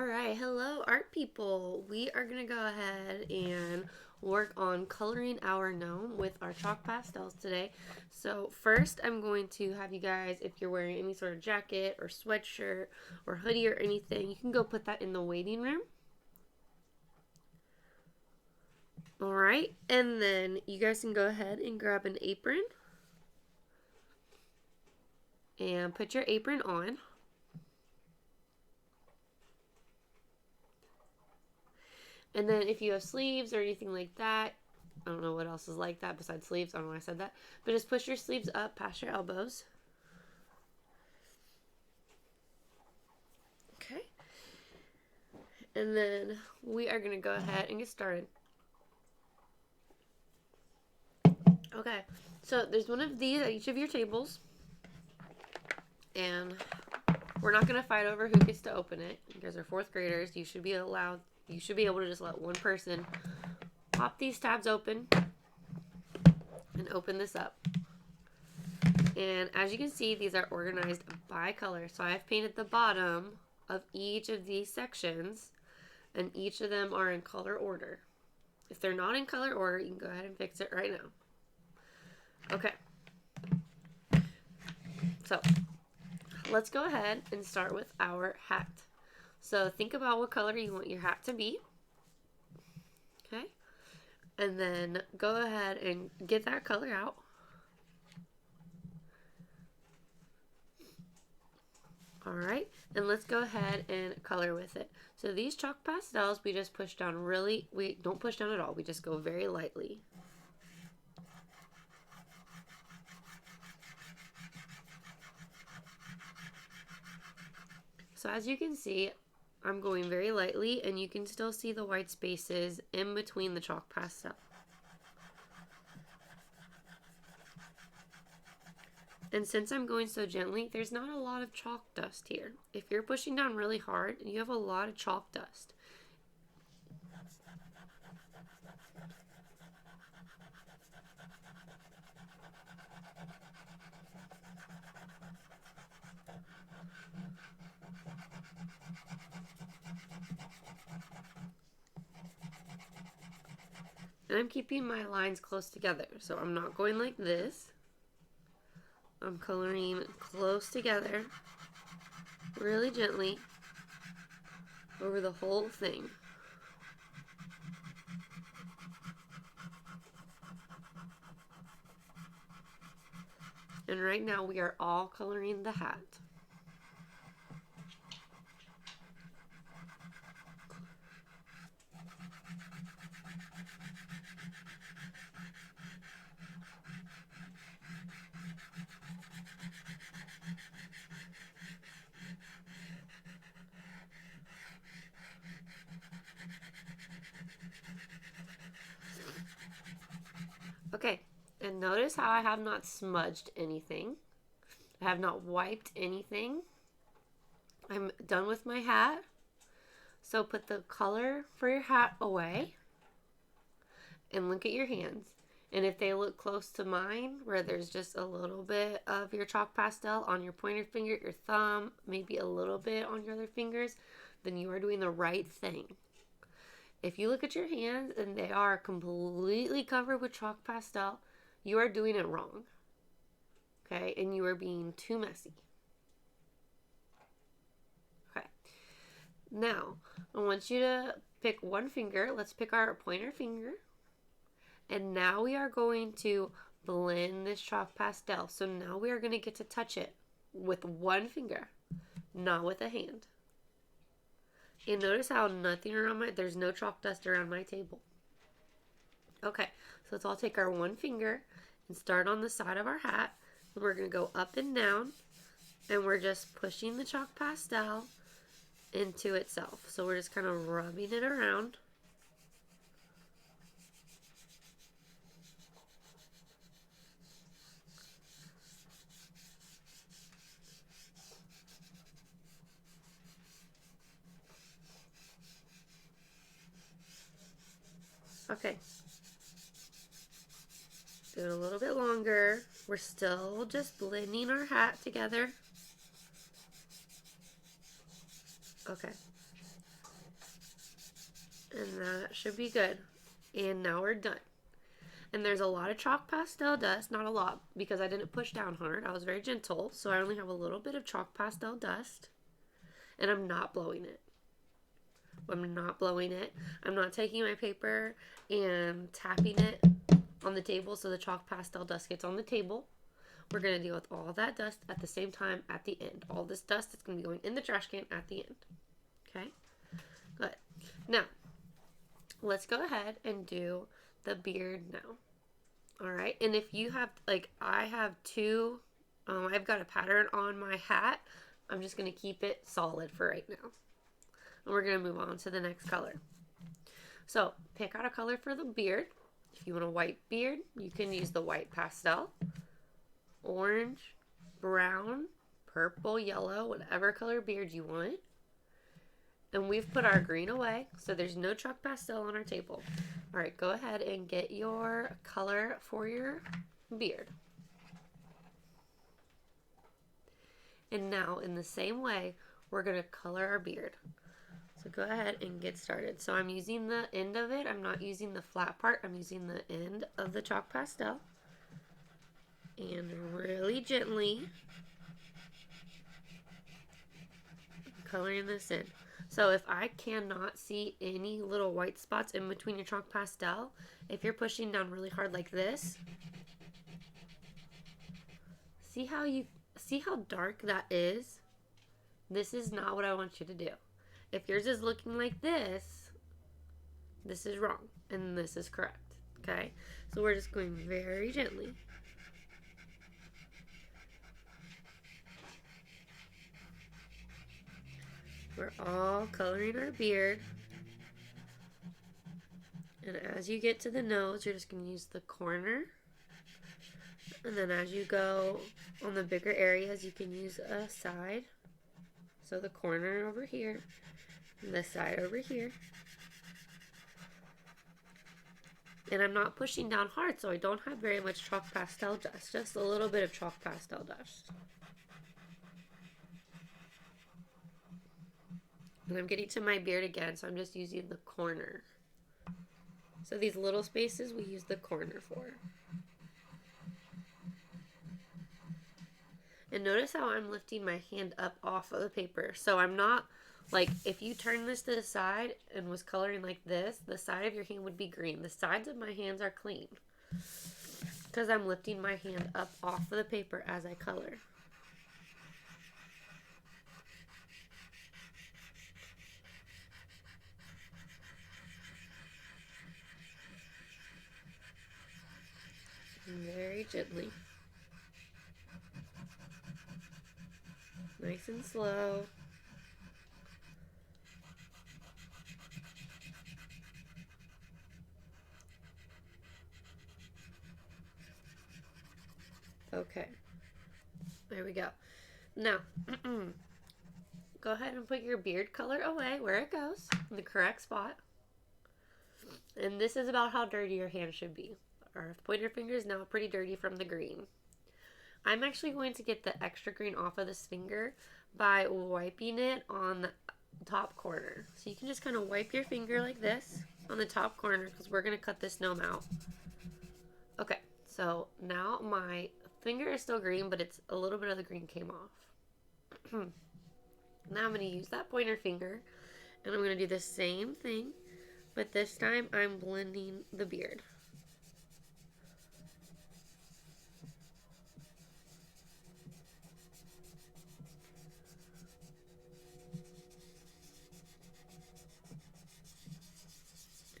Alright, hello art people. We are going to go ahead and work on coloring our gnome with our chalk pastels today. So first I'm going to have you guys, if you're wearing any sort of jacket or sweatshirt or hoodie or anything, you can go put that in the waiting room. Alright, and then you guys can go ahead and grab an apron and put your apron on. And then if you have sleeves or anything like that, I don't know what else is like that besides sleeves. I don't know why I said that. But just push your sleeves up past your elbows. Okay. And then we are going to go ahead and get started. Okay. So there's one of these at each of your tables. And we're not going to fight over who gets to open it. You guys are fourth graders. You should be able to just let one person pop these tabs open and open this up. And as you can see, these are organized by color. So I've painted the bottom of each of these sections, and each of them are in color order. If they're not in color order, you can go ahead and fix it right now. Okay. So let's go ahead and start with our hat. So think about what color you want your hat to be. Okay. And then go ahead and get that color out. Alright, and let's go ahead and color with it. So these chalk pastels, we just push down we don't push down at all, we just go very lightly. So as you can see, I'm going very lightly, and you can still see the white spaces in between the chalk pastel. And since I'm going so gently, there's not a lot of chalk dust here. If you're pushing down really hard, you have a lot of chalk dust. And I'm keeping my lines close together, so I'm not going like this. I'm coloring close together, really gently, over the whole thing. And right now we are all coloring the hat. Okay, and notice how I have not smudged anything. I have not wiped anything. I'm done with my hat. So put the color for your hat away and look at your hands. And if they look close to mine, where there's just a little bit of your chalk pastel on your pointer finger, your thumb, maybe a little bit on your other fingers, then you are doing the right thing. If you look at your hands and they are completely covered with chalk pastel, you are doing it wrong. Okay, and you are being too messy. Okay, now I want you to pick one finger. Let's pick our pointer finger. And now we are going to blend this chalk pastel. So now we are going to get to touch it with one finger, not with a hand. And notice how nothing around there's no chalk dust around my table. Okay, so let's all take our one finger and start on the side of our hat. And we're going to go up and down, and we're just pushing the chalk pastel into itself. So we're just kind of rubbing it around. Okay. Do it a little bit longer. We're still just blending our hat together. Okay. And that should be good. And now we're done. And there's a lot of chalk pastel dust, not a lot because I didn't push down hard. I was very gentle, so I only have a little bit of chalk pastel dust. And I'm not blowing it. I'm not blowing it. I'm not taking my paper and tapping it on the table so the chalk pastel dust gets on the table. We're going to deal with all that dust at the same time at the end. All this dust is going to be going in the trash can at the end. Okay? Good. Now, let's go ahead and do the beard now. Alright, and if you have, like, I have two, I've got a pattern on my hat. I'm just going to keep it solid for right now. And we're going to move on to the next color. So, pick out a color for the beard. If you want a white beard, you can use the white pastel, orange, brown, purple, yellow, whatever color beard you want. And we've put our green away, so there's no chalk pastel on our table. All right, go ahead and get your color for your beard. And now, in the same way, we're going to color our beard. So go ahead and get started. So I'm using the end of it. I'm not using the flat part. I'm using the end of the chalk pastel. And really gently coloring this in. So if I cannot see any little white spots in between your chalk pastel, if you're pushing down really hard like this, see how dark that is? This is not what I want you to do. If yours is looking like this is wrong and this is correct. Okay? So we're just going very gently. We're all coloring our beard. And as you get to the nose, you're just going to use the corner. And then as you go on the bigger areas, you can use a side. So the corner over here, and the side over here. And I'm not pushing down hard, so I don't have very much chalk pastel dust. Just a little bit of chalk pastel dust. And I'm getting to my beard again, so I'm just using the corner. So these little spaces we use the corner for. And notice how I'm lifting my hand up off of the paper. So I'm not, like, if you turn this to the side and was coloring like this, the side of your hand would be green. The sides of my hands are clean. Because I'm lifting my hand up off of the paper as I color. Very gently. Nice and slow. Okay. There we go. Now, go ahead and put your beard color away where it goes, in the correct spot. And this is about how dirty your hand should be. Our pointer finger is now pretty dirty from the green. I'm actually going to get the extra green off of this finger by wiping it on the top corner. So you can just kind of wipe your finger like this on the top corner because we're going to cut this gnome out. Okay, so now my finger is still green, but it's a little bit of the green came off. Now I'm going to use that pointer finger and I'm going to do the same thing, but this time I'm blending the beard.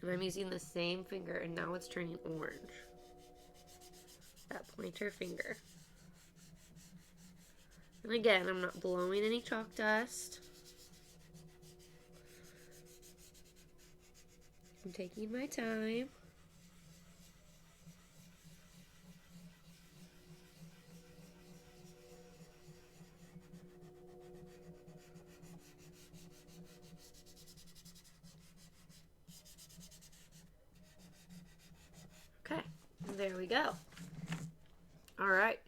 And I'm using the same finger, and now it's turning orange. That pointer finger. And again, I'm not blowing any chalk dust. I'm taking my time. Okay, there we go. All right,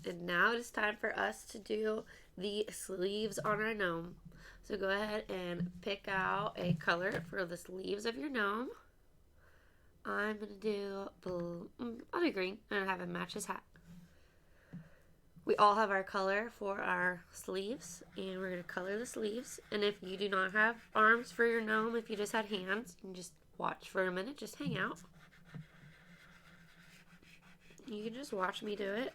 and now it is time for us to do the sleeves on our gnome. So go ahead and pick out a color for the sleeves of your gnome. I'm going to do blue. I'll do green and have him match his hat. We all have our color for our sleeves, and we're going to color the sleeves. And if you do not have arms for your gnome, if you just had hands, you can just watch for a minute, just hang out. You can just watch me do it.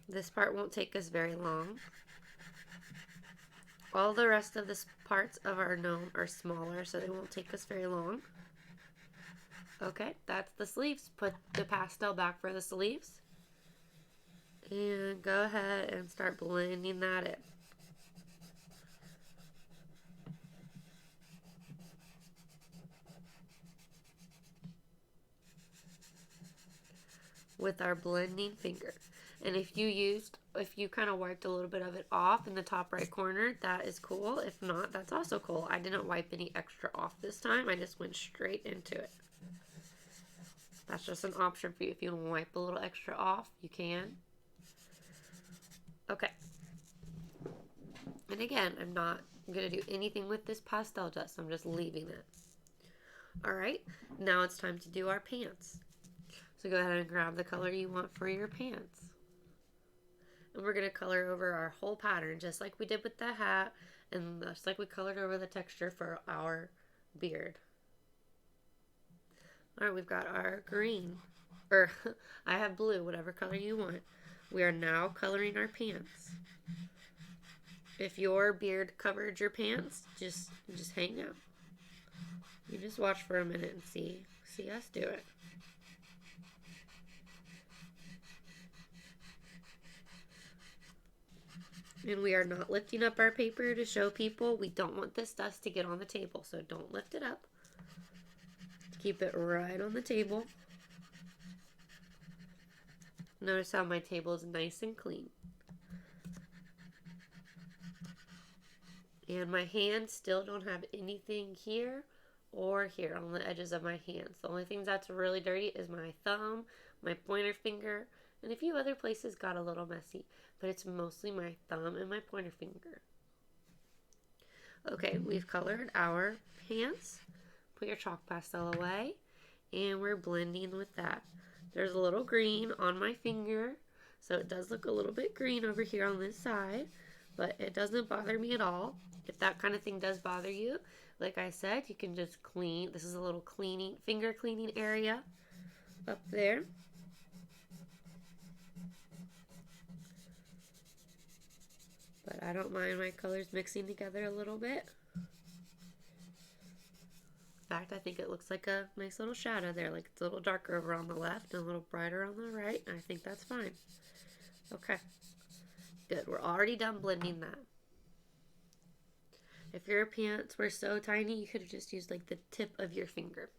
This part won't take us very long. All the rest of the parts of our gnome are smaller, so they won't take us very long. Okay, that's the sleeves. Put the pastel back for the sleeves. And go ahead and start blending that in. With our blending finger. And if you kind of wiped a little bit of it off in the top right corner, that is cool. If not, that's also cool. I didn't wipe any extra off this time. I just went straight into it. That's just an option for you. If you want to wipe a little extra off, you can. Okay. And again, I'm not going to do anything with this pastel dust. I'm just leaving it. Alright, now it's time to do our pants. So go ahead and grab the color you want for your pants. And we're going to color over our whole pattern just like we did with the hat and just like we colored over the texture for our beard. Alright, we've got our green. Or, I have blue, whatever color you want. We are now coloring our pants. If your beard covered your pants, just hang out. You just watch for a minute and see us do it. And we are not lifting up our paper to show people. We don't want this dust to get on the table, so don't lift it up. Keep it right on the table. Notice how my table is nice and clean. And my hands still don't have anything here or here on the edges of my hands. The only thing that's really dirty is my thumb, my pointer finger, and a few other places got a little messy, but it's mostly my thumb and my pointer finger. Okay, we've colored our pants. Put your chalk pastel away, and we're blending with that. There's a little green on my finger, so it does look a little bit green over here on this side, but it doesn't bother me at all. If that kind of thing does bother you, like I said, you can just clean. This is a little finger cleaning area up there. But I don't mind my colors mixing together a little bit. In fact, I think it looks like a nice little shadow there. Like it's a little darker over on the left and a little brighter on the right. And I think that's fine. Okay. Good. We're already done blending that. If your pants were so tiny, you could have just used like the tip of your finger.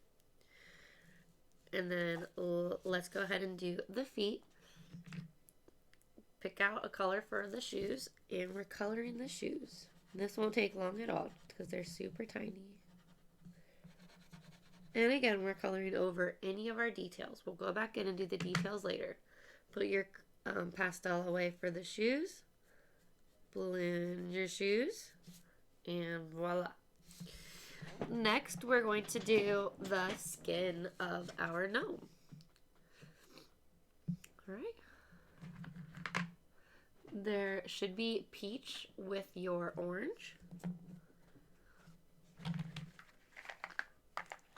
And then let's go ahead and do the feet. Pick out a color for the shoes, and we're coloring the shoes. This won't take long at all because they're super tiny. And again, we're coloring over any of our details. We'll go back in and do the details later. Put your pastel away for the shoes. Blend your shoes. And voila. Next, we're going to do the skin of our gnome. Alright. There should be peach with your orange.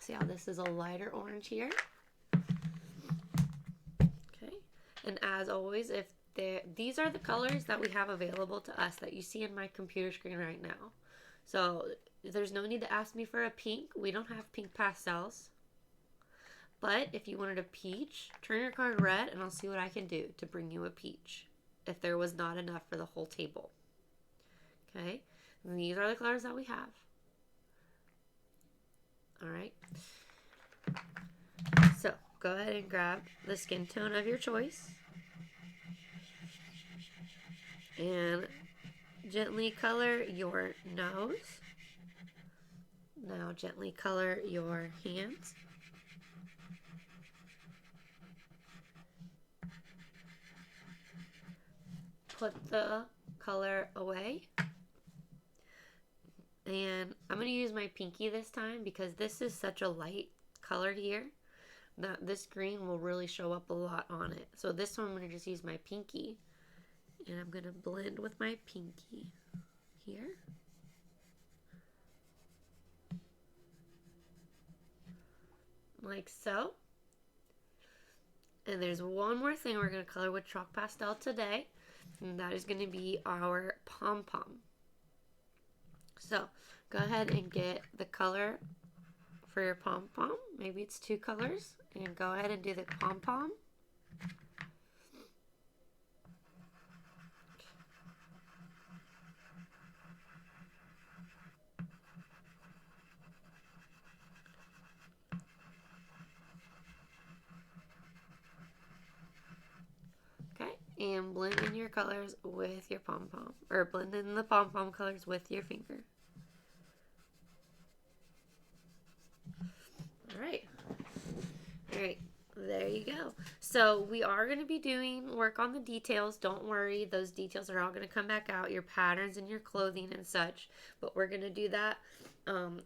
See how this is a lighter orange here? Okay. And as always, if these are the colors that we have available to us that you see in my computer screen right now. So there's no need to ask me for a pink. We don't have pink pastels. But if you wanted a peach, turn your card red and I'll see what I can do to bring you a peach if there was not enough for the whole table. Okay? And these are the colors that we have. Alright. So, go ahead and grab the skin tone of your choice. And gently color your nose. Now gently color your hands. Put the color away. And I'm going to use my pinky this time because this is such a light color here that this green will really show up a lot on it. So this one I'm going to just use my pinky, and I'm going to blend with my pinky here. Like so. And there's one more thing we're going to color with chalk pastel today, and that is going to be our pom-pom. So go ahead and get the color for your pom-pom. Maybe it's 2 colors, and go ahead and do the pom-pom. Okay, and blend in your colors with your pom-pom, or blend in the pom-pom colors with your finger. Alright, there you go. So we are going to be doing work on the details. Don't worry, those details are all going to come back out, your patterns and your clothing and such, but we're going to do that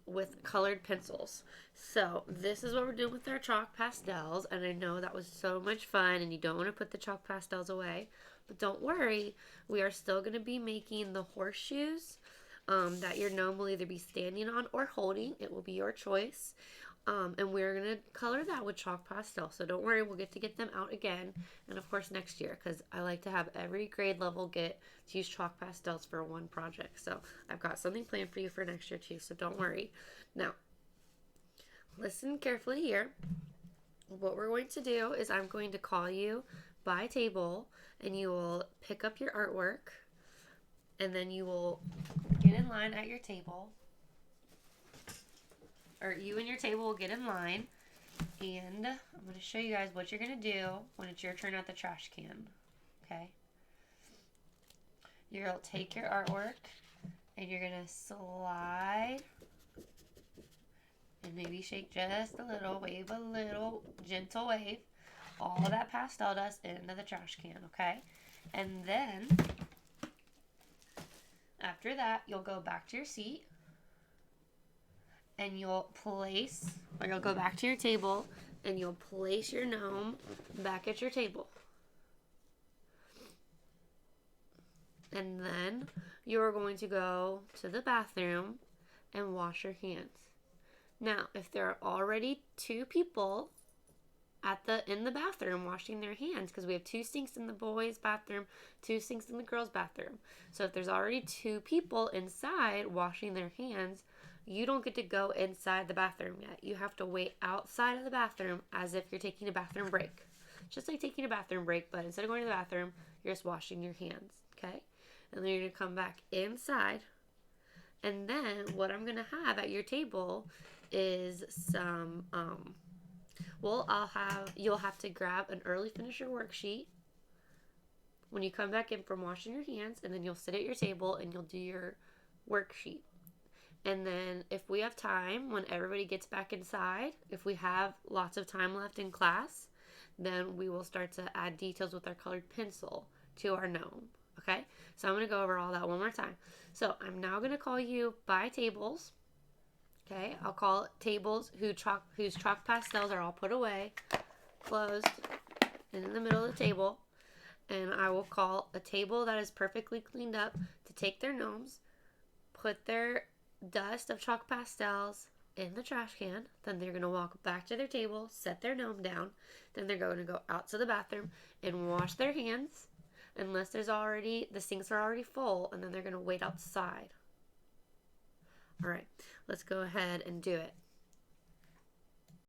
with colored pencils. So this is what we're doing with our chalk pastels, and I know that was so much fun and you don't want to put the chalk pastels away, but don't worry, we are still going to be making the horseshoes that your gnome will either be standing on or holding. It will be your choice. And we're going to color that with chalk pastel. So don't worry, we'll get them out again. And of course next year, because I like to have every grade level get to use chalk pastels for one project. So I've got something planned for you for next year too, so don't worry. Now, listen carefully here. What we're going to do is I'm going to call you by table, and you will pick up your artwork, and then you will get in line at your table. Or you and your table will get in line, and I'm going to show you guys what you're going to do when it's your turn at the trash can. Okay? You'll take your artwork, and you're going to slide, and maybe shake just a little, wave a little, gentle wave, all of that pastel dust into the trash can, okay? And then, after that, you'll go back to your seat, and you'll go back to your table, and you'll place your gnome back at your table. And then you're going to go to the bathroom and wash your hands. Now, if there are already 2 people in the bathroom washing their hands, because we have 2 sinks in the boys' bathroom, 2 sinks in the girls' bathroom. So if there's already 2 people inside washing their hands, you don't get to go inside the bathroom yet. You have to wait outside of the bathroom as if you're taking a bathroom break. Just like taking a bathroom break, but instead of going to the bathroom, you're just washing your hands, okay? And then you're going to come back inside. And then what I'm going to have at your table is some, you'll have to grab an early finisher worksheet when you come back in from washing your hands, and then you'll sit at your table and you'll do your worksheet. And then if we have time, when everybody gets back inside, if we have lots of time left in class, then we will start to add details with our colored pencil to our gnome. Okay? So I'm going to go over all that one more time. So I'm now going to call you by tables. Okay? I'll call tables whose chalk pastels are all put away, closed, and in the middle of the table. And I will call a table that is perfectly cleaned up to take their gnomes, put their dust of chalk pastels in the trash can. Then they're going to walk back to their table, set their gnome down. Then they're going to go out to the bathroom and wash their hands unless the sinks are already full, and then they're going to wait outside. All right, let's go ahead and do it.